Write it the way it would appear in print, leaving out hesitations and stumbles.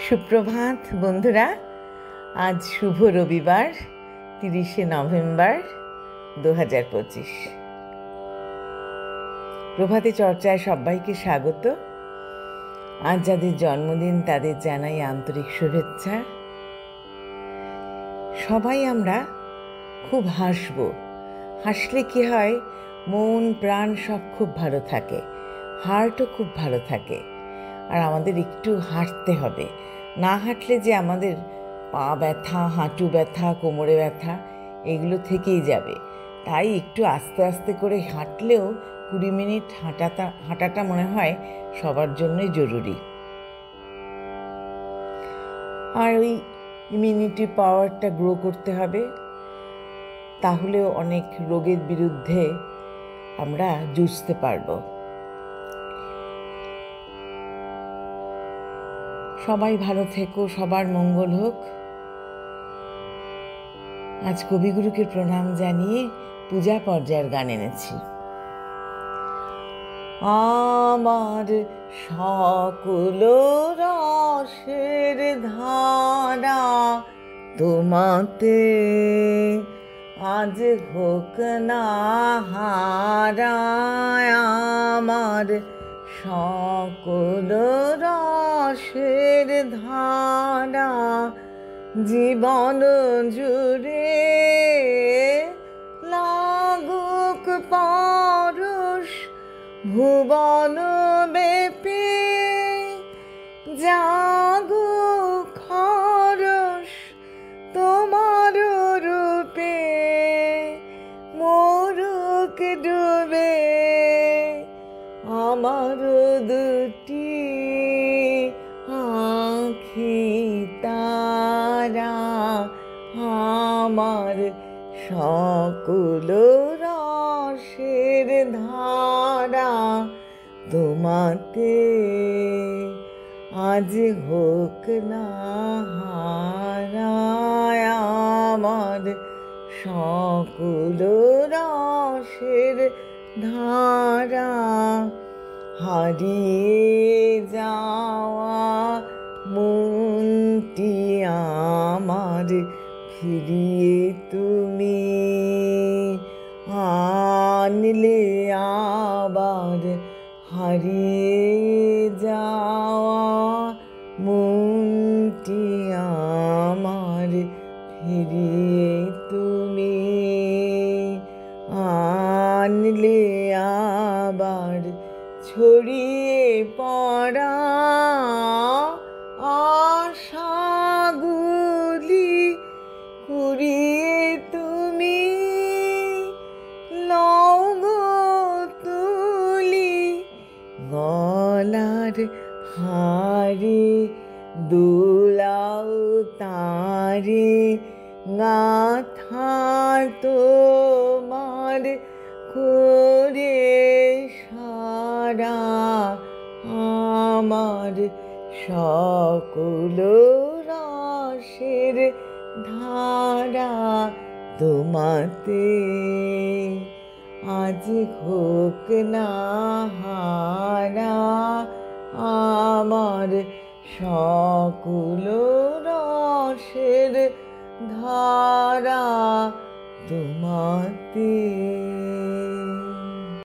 সুপ্রভাত বন্ধুরা, আজ শুভ রবিবার 30শে নভেম্বর 2025। প্রভাতে চর্চায় সবাইকে স্বাগত। আজ যাদের জন্মদিন তাদের জানাই আন্তরিক শুভেচ্ছা। সবাই আমরা খুব হাসব। হাসলে কি হয়, মন প্রাণ সব খুব ভালো থাকে, হার্টও খুব ভালো থাকে। আর আমাদের একটু হাঁটতে হবে, না হাঁটলে যে আমাদের পা ব্যথা, হাঁটু ব্যথা, কোমরে ব্যথা এগুলো থেকেই যাবে। তাই একটু আস্তে আস্তে করে হাঁটলেও 20 মিনিট হাঁটাটা মনে হয় সবার জন্যই জরুরি। আর ওই ইমিউনিটি পাওয়ারটা গ্রো করতে হবে, তাহলেও অনেক রোগের বিরুদ্ধে আমরা যুঝতে পারবো। সবাই ভালো থেকো, সবার মঙ্গল হোক। আজ কবিগুরুকে প্রণাম জানিয়ে পূজা পর্যায়ের গান এনেছি। আমার সকল রসের ধারা তোমাতে আজ হোক না হারা। আমার সকল রসের ধারা জীবন জুড়ে লাগুক পরশ ভুবন ব্যাপী। জাগুক খরস তোমার রূপে, মরুক ডুবে আমার দুটি আঁখি তারা। আমার সকল রসের ধারা তোমাতে আজ হোক না হারা। আমার সকল রসের ধারা হারিয়ে যাওয়া মনটি আমার ফিরিয়ে তুমি আনলে আবার। হারিয়ে যাওয়া মনটি আমার ফিরিয়ে তুমি আনলে আবার। ছড়িয়ে পড়া আশাগুলি কুড়িয়ে তুমি লও গো তুলি। গলার হারে দোলাও তারে গাথা তোমার করে সারা। আমার সকল রসের ধারা তোমাতে আজ হোক না হারা। আমার সকল রসের ধারা তোমাতে